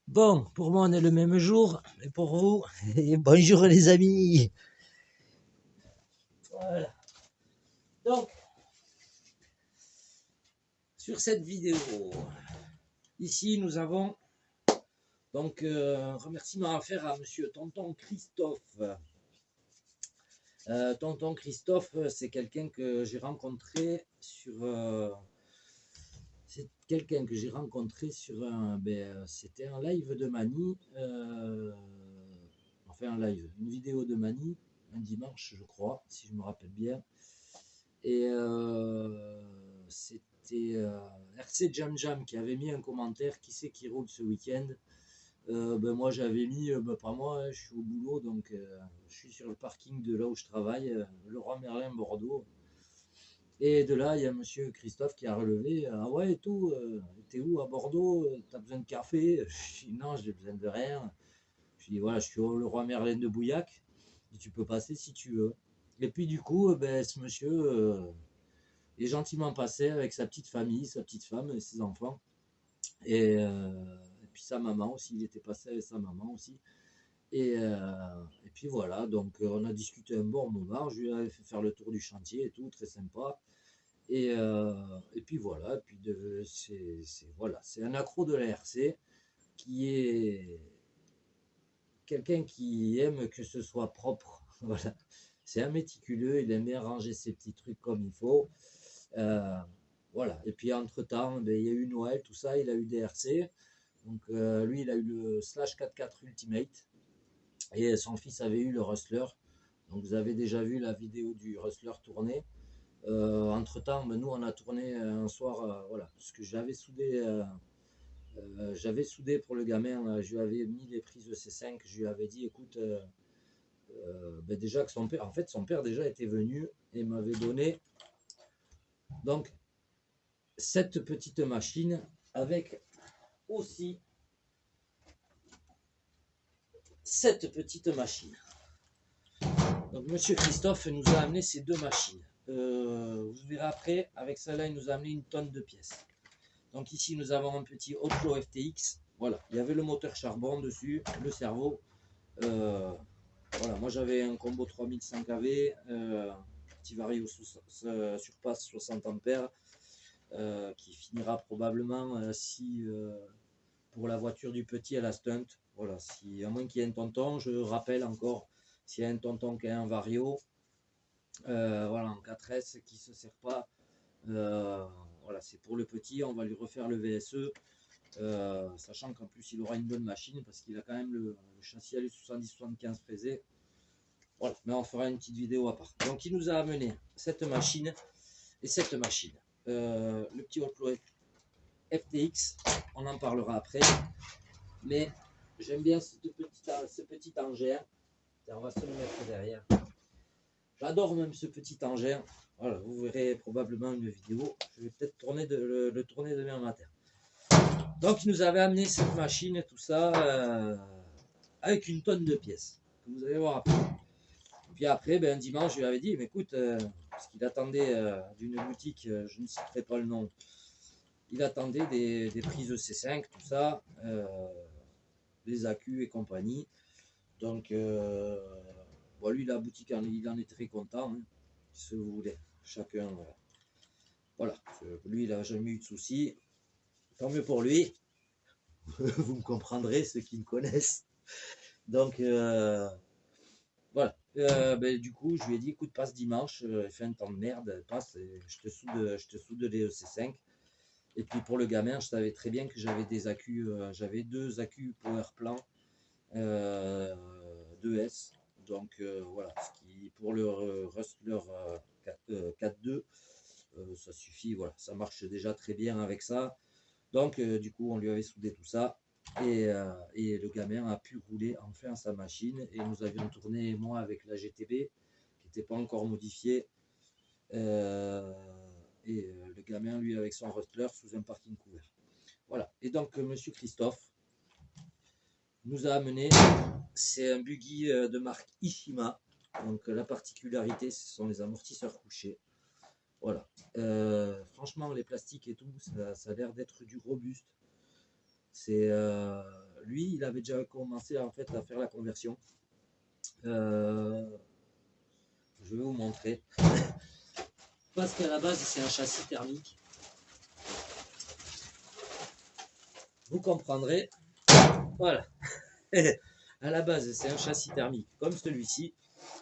Bon, pour moi, on est le même jour, et pour vous, et bonjour les amis. Voilà. Donc, sur cette vidéo, ici, nous avons donc un remerciement à faire à monsieur Tonton Christophe. Tonton Christophe, c'est quelqu'un que j'ai rencontré sur... c'est quelqu'un que j'ai rencontré sur un... c'était un live de Mani. Enfin, un live, une vidéo de Mani, un dimanche, je crois, si je me rappelle bien. Et c'était RC Jam Jam qui avait mis un commentaire, qui c'est qui roule ce week-end. Moi j'avais mis, pas moi, hein, je suis au boulot, donc je suis sur le parking de là où je travaille, Leroy Merlin Bordeaux. Et de là, il y a monsieur Christophe qui a relevé, ah ouais et tout, t'es où à Bordeaux, t'as besoin de café? Je dis non, j'ai besoin de rien. Je dis voilà, je suis au Leroy Merlin de Bouillac, et tu peux passer si tu veux. Et puis du coup, ce monsieur est gentiment passé avec sa petite famille, sa petite femme et ses enfants. Et puis sa maman aussi, il était passé avec sa maman aussi. Et puis voilà, donc on a discuté un bon moment, je lui avais fait faire le tour du chantier et tout, très sympa. Et puis voilà, voilà, c'est un accro de la RC qui est quelqu'un qui aime que ce soit propre. Voilà. C'est un méticuleux, il aime bien ranger ses petits trucs comme il faut. Voilà. Et puis entre-temps, il y a eu Noël, tout ça, il a eu des RC. Donc lui, il a eu le Slash 4.4 Ultimate. Et son fils avait eu le Rustler. Donc vous avez déjà vu la vidéo du Rustler tourner. Entre-temps, nous, on a tourné un soir, voilà, parce que j'avais soudé pour le gamin, je lui avais mis les prises de C5, je lui avais dit, écoute, déjà que son père déjà était venu et m'avait donné donc cette petite machine avec aussi cette petite machine. Donc monsieur Christophe nous a amené ces deux machines. Vous verrez après, avec celle-là, il nous a amené une tonne de pièces. Donc ici, nous avons un petit Outlaw FTX. Voilà, il y avait le moteur charbon dessus, le cerveau. Voilà, moi j'avais un combo 3005 AV, petit vario surpasse 60 ampères, qui finira probablement si pour la voiture du petit à la stunt. Voilà, si, à moins qu'il y ait un tonton, je rappelle encore, s'il y a un tonton qui a un vario, voilà, en 4S qui ne se sert pas, voilà, c'est pour le petit, on va lui refaire le VSE, sachant qu'en plus il aura une bonne machine parce qu'il a quand même le châssis ALU 70-75 fraisé. Voilà, mais on fera une petite vidéo à part. Donc il nous a amené cette machine et cette machine. Le petit Outlaw FTX, on en parlera après. Mais j'aime bien ce petit engin. On va se le mettre derrière. J'adore même ce petit engin. Voilà, vous verrez probablement une vidéo. Je vais peut-être le tourner demain matin. Donc il nous avait amené cette machine et tout ça avec une tonne de pièces. Vous allez voir après. Puis après, un dimanche, je lui avais dit, mais écoute, parce qu'il attendait d'une boutique, je ne citerai pas le nom, il attendait des prises C5, tout ça, les accus et compagnie. Donc, lui, la boutique, il en est très content, hein, si vous voulez, chacun. Voilà, lui, il n'a jamais eu de soucis. Tant mieux pour lui. Vous me comprendrez, ceux qui me connaissent. Donc, voilà. Du coup, je lui ai dit, écoute, passe dimanche, fais un temps de merde, passe, je te soude les EC5. Et puis pour le gamin, je savais très bien que j'avais des accus, j'avais deux accus power plan 2S. Donc voilà, ce qui, pour le Rustler 4.2, ça suffit, voilà, ça marche déjà très bien avec ça. Donc du coup, on lui avait soudé tout ça. Et le gamin a pu rouler enfin sa machine. Et nous avions tourné, moi, avec la GTB, qui n'était pas encore modifiée. Le gamin, lui, avec son Rustler sous un parking couvert. Voilà. Et donc, monsieur Christophe nous a amené, c'est un buggy de marque Ishima. Donc, la particularité, ce sont les amortisseurs couchés. Voilà. Franchement, les plastiques et tout, ça a l'air d'être du robuste. C'est lui, il avait déjà commencé en fait à faire la conversion. Je vais vous montrer. Parce qu'à la base, c'est un châssis thermique. Vous comprendrez. Voilà. À la base, c'est un châssis thermique comme celui-ci,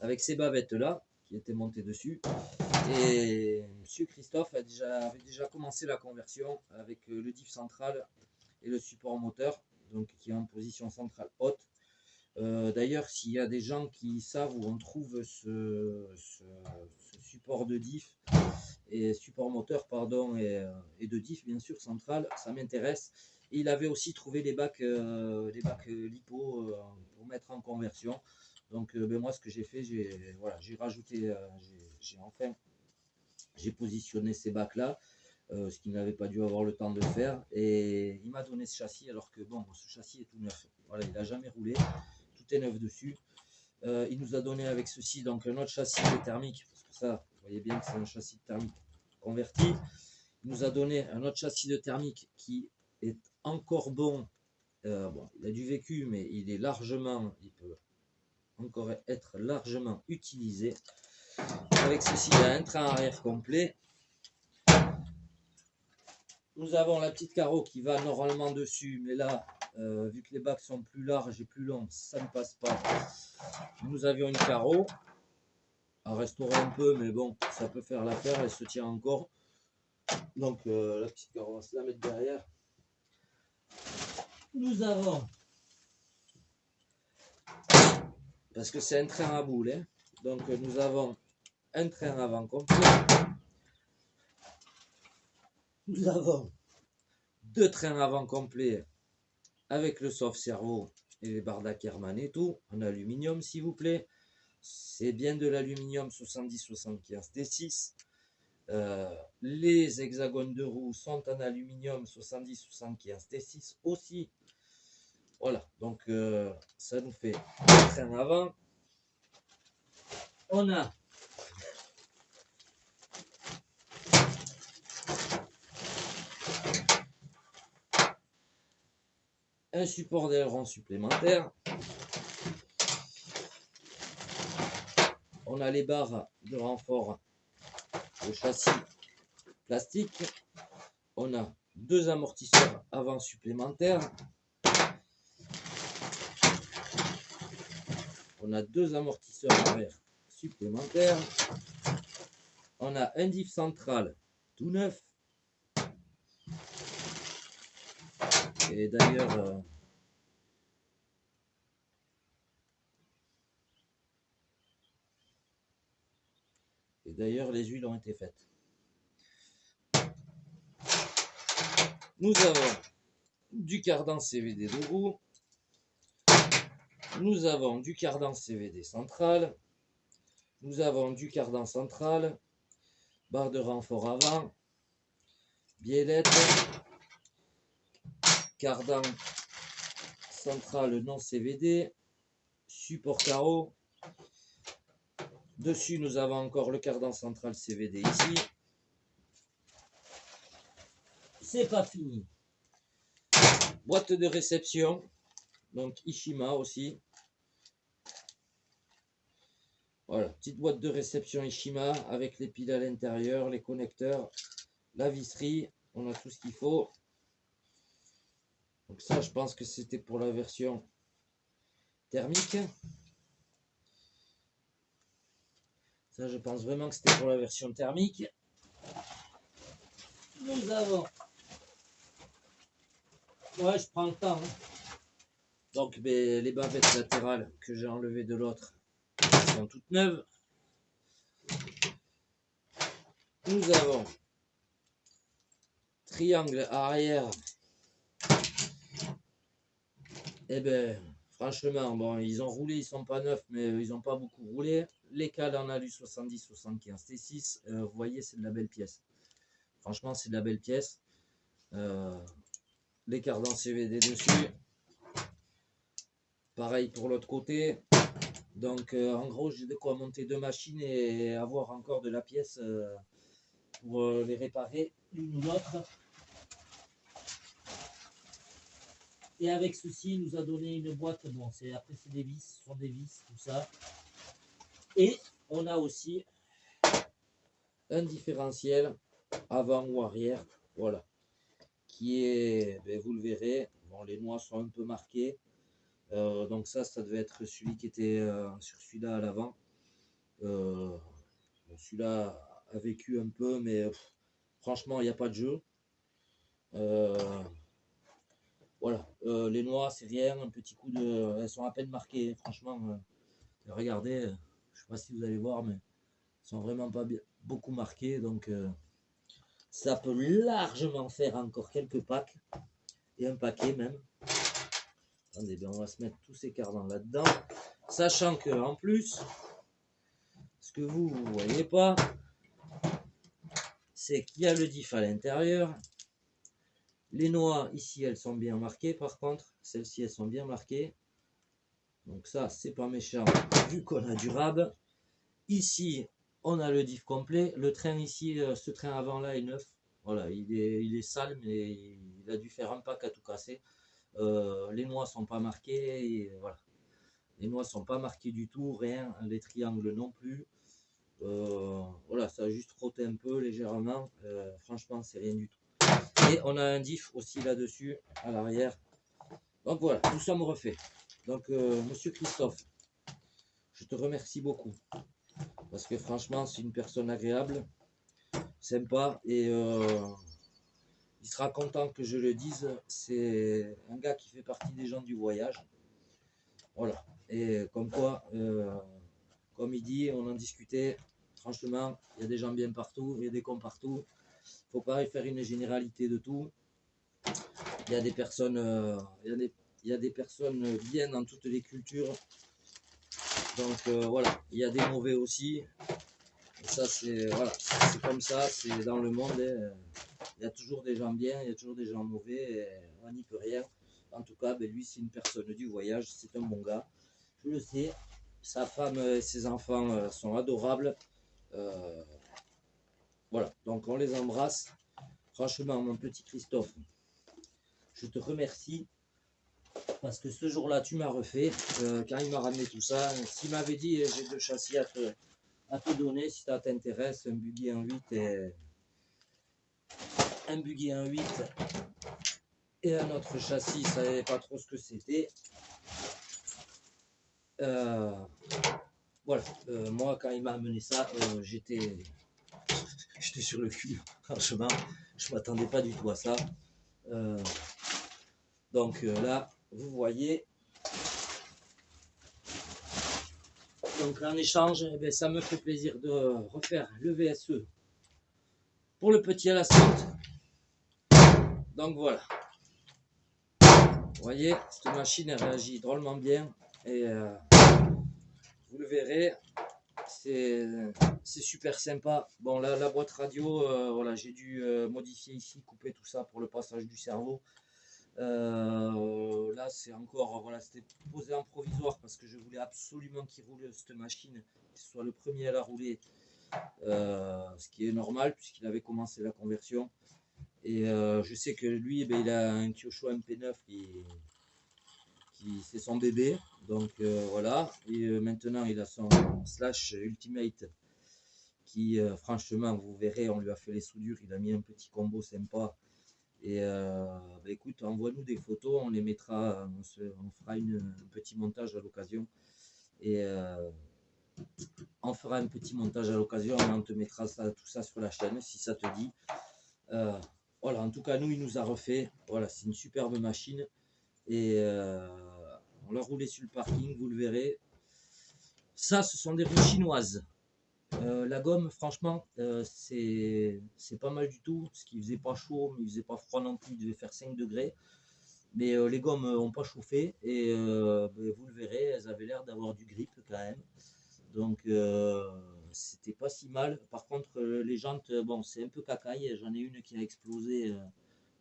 avec ces bavettes-là qui étaient montées dessus. Et monsieur Christophe avait déjà commencé la conversion avec le diff central et le support moteur, donc qui est en position centrale haute. D'ailleurs, s'il y a des gens qui savent où on trouve ce support de diff et support moteur, pardon, et de diff bien sûr central, ça m'intéresse. Et il avait aussi trouvé les bacs lipo pour mettre en conversion. Donc moi, ce que j'ai fait, j'ai rajouté, j'ai positionné ces bacs là, ce qu'il n'avait pas dû avoir le temps de faire. Et il m'a donné ce châssis, alors que bon, ce châssis est tout neuf. Voilà, il n'a jamais roulé. Tout est neuf dessus. Il nous a donné avec ceci donc un autre châssis de thermique, parce que ça, vous voyez bien que c'est un châssis de thermique converti. Il nous a donné un autre châssis de thermique qui est encore bon. Bon, il a du vécu, mais il peut encore être largement utilisé. Avec ceci, il y a un train arrière complet. Nous avons la petite carreau qui va normalement dessus, mais là, vu que les bacs sont plus larges et plus longs, ça ne passe pas. Nous avions une carreau à restaurer un peu, mais bon, ça peut faire l'affaire, elle se tient encore. Donc la petite carreau, on va se la mettre derrière. Nous avons, parce que c'est un train à boules, hein, donc nous avons un train avant complet. Nous avons deux trains avant complets avec le sauve-cerveau et les barres d'Ackerman et tout, en aluminium s'il vous plaît. C'est bien de l'aluminium 70-75 T6. Les hexagones de roue sont en aluminium 70-75 T6 aussi. Voilà, donc ça nous fait un train avant. On a un support d'aileron supplémentaire. On a les barres de renfort de châssis plastique. On a deux amortisseurs avant supplémentaires. On a deux amortisseurs arrière supplémentaires. On a un diff central tout neuf. Et d'ailleurs, les huiles ont été faites. Nous avons du cardan CVD de roue. Nous avons du cardan CVD central. Nous avons du cardan central. Barre de renfort avant. Biellette. Cardan central non CVD. Support carreau. Dessus, nous avons encore le cardan central CVD ici. C'est pas fini. Boîte de réception. Donc Ishima aussi. Voilà, petite boîte de réception Ishima avec les piles à l'intérieur, les connecteurs, la visserie. On a tout ce qu'il faut. Donc ça, je pense que c'était pour la version thermique. Ça, je pense vraiment que c'était pour la version thermique. Nous avons... Ouais, je prends le temps. Hein. Donc les bavettes latérales que j'ai enlevées de l'autre sont toutes neuves. Nous avons triangle arrière. Eh ben, franchement, bon, ils ont roulé, ils sont pas neufs, mais ils n'ont pas beaucoup roulé. Les cales en alu 70-75 T6, vous voyez, c'est de la belle pièce. Franchement, c'est de la belle pièce. Les cardans CVD dessus. Pareil pour l'autre côté. Donc, en gros, j'ai de quoi monter deux machines et avoir encore de la pièce pour les réparer l'une ou l'autre. Et avec ceci, il nous a donné une boîte. Bon, après, c'est des vis, ce sont des vis, tout ça. Et on a aussi un différentiel avant ou arrière. Voilà. Qui est, ben, vous le verrez, bon, les noix sont un peu marquées. Donc ça devait être celui qui était sur celui-là à l'avant. Celui-là a vécu un peu, mais franchement, il n'y a pas de jeu. Voilà, les noix, c'est rien, un petit coup de... Elles sont à peine marquées, franchement. Regardez, je ne sais pas si vous allez voir, mais elles sont vraiment pas beaucoup marquées. Donc ça peut largement faire encore quelques packs, et un paquet même. Attendez, ben on va se mettre tous ces cardans là-dedans. Sachant que en plus, ce que vous ne voyez pas, c'est qu'il y a le diff à l'intérieur. Les noix, ici, elles sont bien marquées. Par contre, celles-ci, elles sont bien marquées. Donc ça, c'est pas méchant, vu qu'on a du rab. Ici, on a le diff complet. Le train ici, ce train avant-là est neuf. Voilà, il est sale, mais il a dû faire un pack à tout casser. Les noix sont pas marquées. Et voilà. Les noix sont pas marquées du tout, rien. Les triangles non plus. Voilà, ça a juste frotté un peu légèrement. Franchement, c'est rien du tout. Et on a un diff aussi là-dessus, à l'arrière. Donc voilà, tout ça me refait. Donc, monsieur Christophe, je te remercie beaucoup. Parce que franchement, c'est une personne agréable, sympa. Et il sera content que je le dise. C'est un gars qui fait partie des gens du voyage. Voilà. Et comme quoi, comme il dit, on en discutait. Franchement, il y a des gens bien partout, il y a des cons partout. Il ne faut pas faire une généralité de tout. Il y a des personnes, il y a des personnes bien dans toutes les cultures. Donc voilà, il y a des mauvais aussi. Et ça, c'est voilà, c'est comme ça, c'est dans le monde. Il y a toujours des gens bien, il y a toujours des gens mauvais. Et on n'y peut rien. En tout cas, ben, lui, c'est une personne du voyage, c'est un bon gars. Je le sais. Sa femme et ses enfants sont adorables. Voilà, donc on les embrasse. Franchement, mon petit Christophe, je te remercie parce que ce jour-là, tu m'as refait. Quand il m'a ramené tout ça, s'il m'avait dit j'ai deux châssis à te donner, si ça t'intéresse, un buggy 1.8 et un buggy 1.8 et un autre châssis, ça savait pas trop ce que c'était. Voilà, moi quand il m'a amené ça, j'étais sur le cul, franchement, je m'attendais pas du tout à ça. Donc là, vous voyez. Donc en échange, eh bien, ça me fait plaisir de refaire le VSE pour le petit à la sorte. Donc voilà. Vous voyez, cette machine elle réagit drôlement bien et vous le verrez, c'est super sympa. Bon là, la boîte radio, voilà, j'ai dû modifier ici, couper tout ça pour le passage du cerveau. Là c'est encore, voilà, c'était posé en provisoire parce que je voulais absolument qu'il roule cette machine, qu'il soit le premier à la rouler, ce qui est normal puisqu'il avait commencé la conversion. Et je sais que lui, ben, il a un Kyosho MP9 qui c'est son bébé. Donc voilà. Et maintenant, il a son Slash Ultimate qui, franchement, vous verrez, on lui a fait les soudures. Il a mis un petit combo sympa. Et ben, écoute, envoie-nous des photos. On les mettra, on fera un petit montage à l'occasion. Et on fera un petit montage à l'occasion et on te mettra tout ça sur la chaîne si ça te dit. Voilà, en tout cas, nous, il nous a refait. Voilà, c'est une superbe machine. Et On l'a roulé sur le parking, vous le verrez. Ça, ce sont des roues chinoises. La gomme, franchement, c'est pas mal du tout, parce qu'il faisait pas chaud, mais il faisait pas froid non plus, il devait faire 5 degrés. Mais les gommes n'ont pas chauffé, et vous le verrez, elles avaient l'air d'avoir du grip quand même. Donc c'était pas si mal. Par contre, les jantes, bon, c'est un peu cacaille, j'en ai une qui a explosé.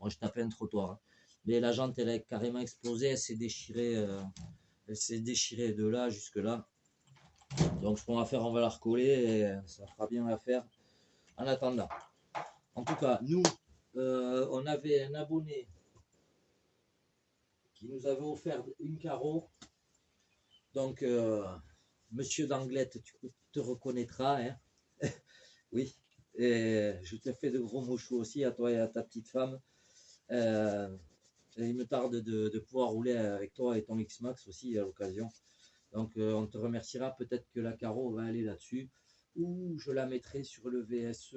Moi, je tapais un trottoir, hein. Mais la jante, elle a carrément explosé, elle s'est déchirée de là jusque là. Donc ce qu'on va faire, on va la recoller et ça fera bien l'affaire en attendant. En tout cas, nous, on avait un abonné qui nous avait offert une carreau. Donc, monsieur d'Anglette, tu te reconnaîtras, hein. Oui, et je te fais de gros mouchous aussi à toi et à ta petite femme. Et il me tarde de pouvoir rouler avec toi et ton X-Max aussi à l'occasion. Donc on te remerciera, peut-être que la carreau va aller là-dessus, ou je la mettrai sur le VSE,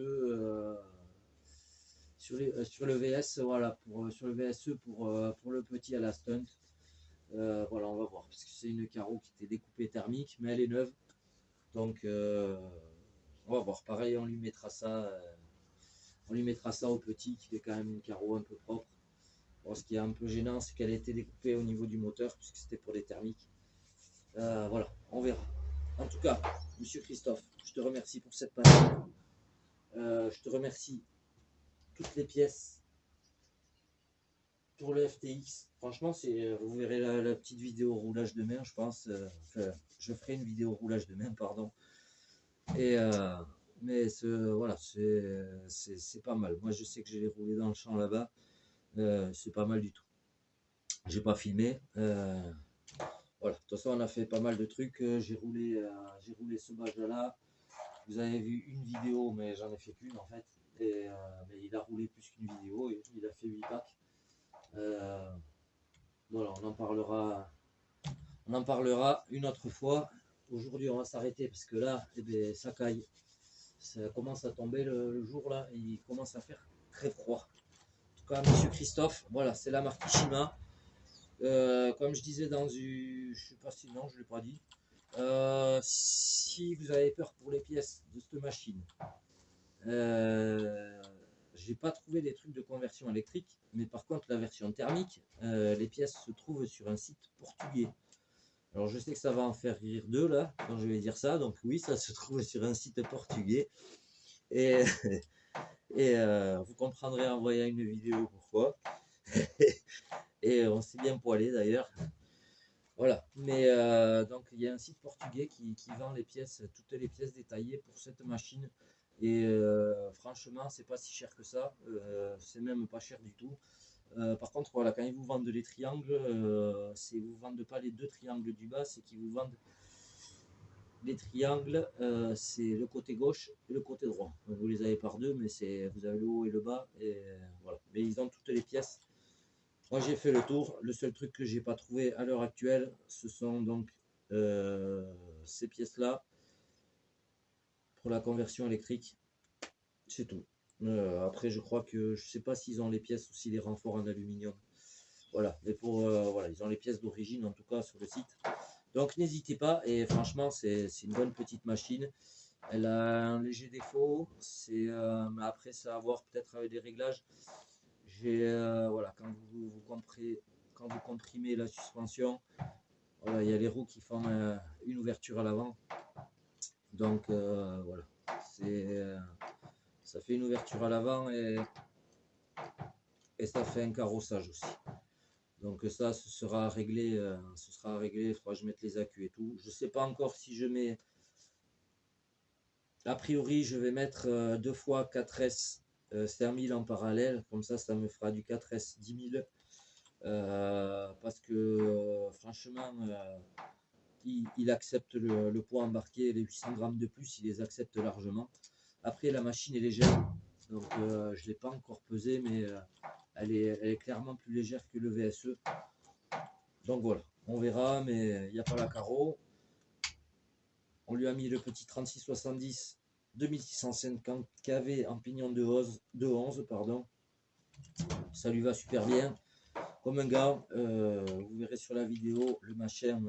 sur le VS, voilà, sur le VSE pour le petit à la stunt. Voilà, on va voir, parce que c'est une carreau qui était découpée thermique, mais elle est neuve. Donc on va voir, pareil, on lui mettra ça au petit, qui fait quand même une carreau un peu propre. Bon, ce qui est un peu gênant, c'est qu'elle a été découpée au niveau du moteur, puisque c'était pour les thermiques. Voilà, on verra. En tout cas, monsieur Christophe, je te remercie pour cette machine. Je te remercie toutes les pièces pour le FTX. Franchement, vous verrez la petite vidéo roulage demain, je pense. Enfin, je ferai une vidéo roulage demain, pardon. Et mais voilà, c'est pas mal. Moi, je sais que je l'ai roulé dans le champ là-bas. C'est pas mal du tout. J'ai pas filmé. Voilà, de toute façon, on a fait pas mal de trucs. J'ai roulé ce badge-là. Vous avez vu une vidéo, mais j'en ai fait qu'une en fait. Et, mais il a roulé plus qu'une vidéo. Il a fait 8 packs. Voilà, on en parlera une autre fois. Aujourd'hui, on va s'arrêter parce que là, eh bien, ça caille. Ça commence à tomber le jour là. Et il commence à faire très froid. En tout cas, monsieur Christophe, voilà, c'est la marque Ishima. Comme je disais dans une. Je sais pas si non, je ne l'ai pas dit. Si vous avez peur pour les pièces de cette machine, j'ai pas trouvé des trucs de conversion électrique, mais par contre la version thermique, les pièces se trouvent sur un site portugais. Alors je sais que ça va en faire rire deux là quand je vais dire ça, donc oui, ça se trouve sur un site portugais et, et vous comprendrez en voyant une vidéo pourquoi. Et on s'est bien poilé d'ailleurs. Voilà, mais donc il y a un site portugais qui vend les pièces, toutes les pièces détaillées pour cette machine. Et franchement, c'est pas si cher que ça, c'est même pas cher du tout. Par contre, voilà, quand ils vous vendent les triangles, ils vous vendent pas les deux triangles du bas, c'est qu'ils vous vendent les triangles, c'est le côté gauche et le côté droit. Donc, vous les avez par deux, mais vous avez le haut et le bas, et voilà. Mais ils ont toutes les pièces. Moi j'ai fait le tour, le seul truc que j'ai pas trouvé à l'heure actuelle, ce sont donc ces pièces-là pour la conversion électrique, c'est tout. Après je crois que, je sais pas s'ils ont les pièces aussi, les renforts en aluminium. Voilà, mais voilà, ils ont les pièces d'origine en tout cas sur le site. Donc n'hésitez pas, et franchement c'est une bonne petite machine. Elle a un léger défaut, mais après ça à voir peut-être avec des réglages. Voilà, quand vous comprimez la suspension, voilà, il y a les roues qui font une ouverture à l'avant. Donc voilà, ça fait une ouverture à l'avant et ça fait un carrossage aussi. Donc ça, ce sera réglé, il faudra que je mette les accus et tout. Je ne sais pas encore si je mets. A priori, je vais mettre 2 fois 4S Sermil en parallèle, comme ça me fera du 4S 10 000. Parce que franchement, il accepte le poids embarqué, les 800 grammes de plus, il les accepte largement. Après, la machine est légère, donc je ne l'ai pas encore pesée, mais elle est clairement plus légère que le VSE. Donc voilà, on verra, mais il n'y a pas la carreau. On lui a mis le petit 3670 2650 kV en pignon de 11, pardon. Ça lui va super bien. comme un gars. Vous verrez sur la vidéo, le machin,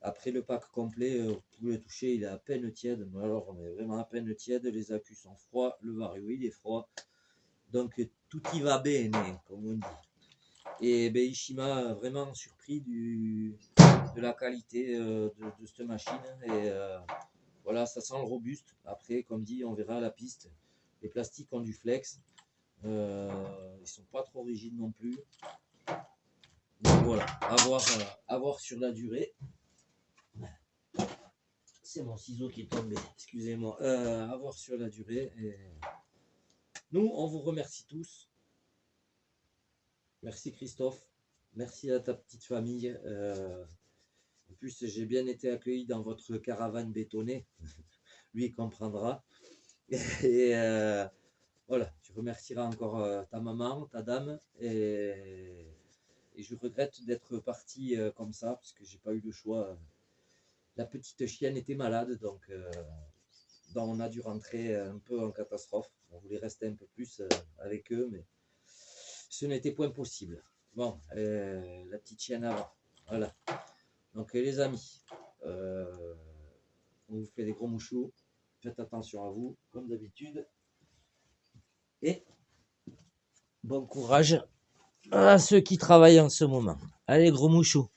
après le pack complet, vous pouvez le toucher, il est à peine tiède. Mais alors, on est vraiment à peine tiède. Les accus sont froids, le vario il est froid. Donc, tout y va bien, comme on dit. Et ben, Ishima vraiment surpris de la qualité de cette machine. Et voilà, ça sent le robuste. Après, comme dit, on verra la piste. Les plastiques ont du flex. Ils sont pas trop rigides non plus. Donc voilà, à voir sur la durée. C'est mon ciseau qui est tombé, excusez-moi. À voir sur la durée. Et nous, on vous remercie tous. Merci Christophe. Merci à ta petite famille. En plus, j'ai bien été accueilli dans votre caravane bétonnée. Lui, il comprendra. Et voilà, tu remercieras encore ta maman, ta dame. Et je regrette d'être parti comme ça, parce que j'ai pas eu le choix. La petite chienne était malade, donc on a dû rentrer un peu en catastrophe. On voulait rester un peu plus avec eux, mais ce n'était point possible. Bon, la petite chienne avant. Voilà. Donc les amis, on vous fait des gros mouchous. Faites attention à vous, comme d'habitude. Et bon courage à ceux qui travaillent en ce moment. Allez, gros mouchous.